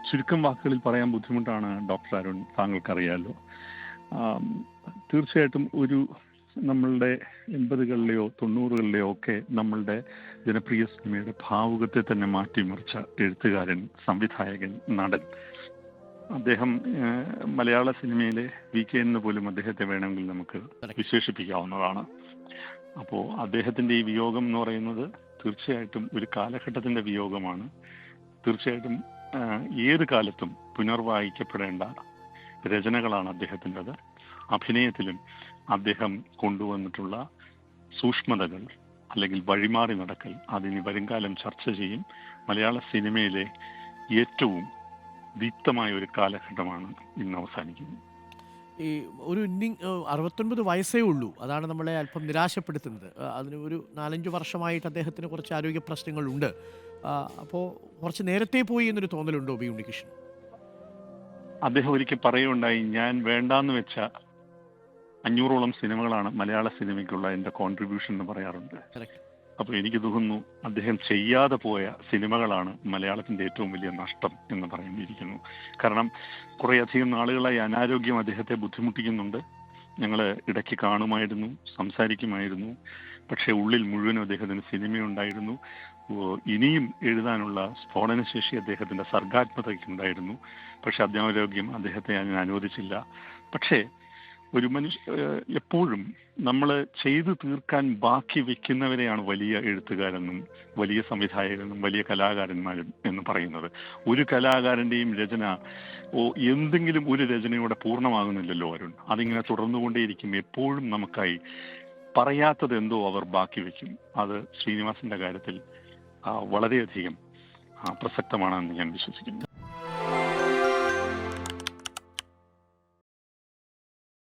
ചുരുക്കം വാക്കുകളിൽ പറയാൻ ബുദ്ധിമുട്ടാണ് ഡോക്ടർ അരുൺ, താങ്കൾക്കറിയാലോ. ആം, തീർച്ചയായിട്ടും നമ്മളുടെ 80-കളിലെയോ 90-കളിലെയോ ഒക്കെ നമ്മളുടെ ജനപ്രിയ സിനിമയുടെ ഭാവുകത്തെ തന്നെ മാറ്റിമറിച്ച എഴുത്തുകാരൻ, സംവിധായകൻ, നടൻ അദ്ദേഹം. മലയാള സിനിമയിലെ VK എന്ന് പോലും അദ്ദേഹത്തെ വേണമെങ്കിൽ നമുക്ക് വിശേഷിപ്പിക്കാവുന്നതാണ്. അപ്പോൾ അദ്ദേഹത്തിന്റെ ഈ വിയോഗം എന്ന് പറയുന്നത് തീർച്ചയായിട്ടും ഒരു കാലഘട്ടത്തിന്റെ വിയോഗമാണ്. തീർച്ചയായിട്ടും ഏത് കാലത്തും പുനർവായിക്കപ്പെടേണ്ട രചനകളാണ് അദ്ദേഹത്തിൻ്റെത്. അഭിനയത്തിലും അദ്ദേഹം കൊണ്ടുവന്നിട്ടുള്ള സൂക്ഷ്മതകൾ അല്ലെങ്കിൽ വഴിമാറി നടക്കൽ അതിന് വരുംകാലം ചർച്ച ചെയ്യും. മലയാള സിനിമയിലെ ഏറ്റവും ദീപ്തമായ ഒരു കാലഘട്ടമാണ് ഇന്ന് അവസാനിക്കുന്നത്. ഈ ഒരു 69 വയസ്സേ ഉള്ളൂ. അതാണ് നമ്മളെ അല്പം നിരാശപ്പെടുത്തുന്നത്. അതിന് ഒരു 4-5 വർഷമായിട്ട് അദ്ദേഹത്തിന് കുറച്ച് ആരോഗ്യ പ്രശ്നങ്ങളുണ്ട്. അപ്പോൾ കുറച്ച് നേരത്തെ പോയി എന്നൊരു തോന്നലുണ്ടോ ബി ഉണ്ണികൃഷ്ണൻ? അദ്ദേഹം ഒരിക്കൽ പറയുകയുണ്ടായി, ഞാൻ വേണ്ടാന്ന് വെച്ച 500ഓളം സിനിമകളാണ് മലയാള സിനിമയ്ക്കുള്ള എൻ്റെ കോൺട്രിബ്യൂഷൻ എന്ന് പറയാറുണ്ട്. കറക്റ്റ്. അപ്പോൾ എനിക്ക് തോന്നുന്നു അദ്ദേഹം ചെയ്യാതെ പോയ സിനിമകളാണ് മലയാളത്തിന്റെ ഏറ്റവും വലിയ നഷ്ടം എന്ന് പറയേണ്ടിയിരിക്കുന്നു. കാരണം കുറേയധികം നാളുകളായി അനാരോഗ്യം അദ്ദേഹത്തെ ബുദ്ധിമുട്ടിക്കുന്നുണ്ട്. ഞങ്ങൾ ഇടയ്ക്ക് കാണുമായിരുന്നു, സംസാരിക്കുമായിരുന്നു. പക്ഷേ ഉള്ളിൽ മുഴുവനും അദ്ദേഹത്തിന് സിനിമയുണ്ടായിരുന്നു. ഇനിയും എഴുതാനുള്ള സ്ഫോടനശേഷി അദ്ദേഹത്തിന്റെ സർഗാത്മകതയ്ക്കുണ്ടായിരുന്നു. പക്ഷെ അനാരോഗ്യം അദ്ദേഹത്തെ അതിന് അനുവദിച്ചില്ല. പക്ഷേ ഒരു എപ്പോഴും നമ്മൾ ചെയ്തു തീർക്കാൻ ബാക്കി വെക്കുന്നവരെയാണ് വലിയ എഴുത്തുകാരെന്നും വലിയ സംവിധായകരെന്നും വലിയ കലാകാരന്മാരും എന്ന് പറയുന്നത്. ഒരു കലാകാരന്റെയും രചന എന്തെങ്കിലും ഒരു രചനയോടെ പൂർണ്ണമാകുന്നില്ലല്ലോ അരുൺ. അതിങ്ങനെ തുടർന്നുകൊണ്ടേയിരിക്കും. എപ്പോഴും നമുക്കായി പറയാത്തത് എന്തോ അവർ ബാക്കി വെക്കും. അത് ശ്രീനിവാസന്റെ കാര്യത്തിൽ വളരെയധികം പ്രസക്തമാണെന്ന് ഞാൻ വിശ്വസിക്കുന്നു.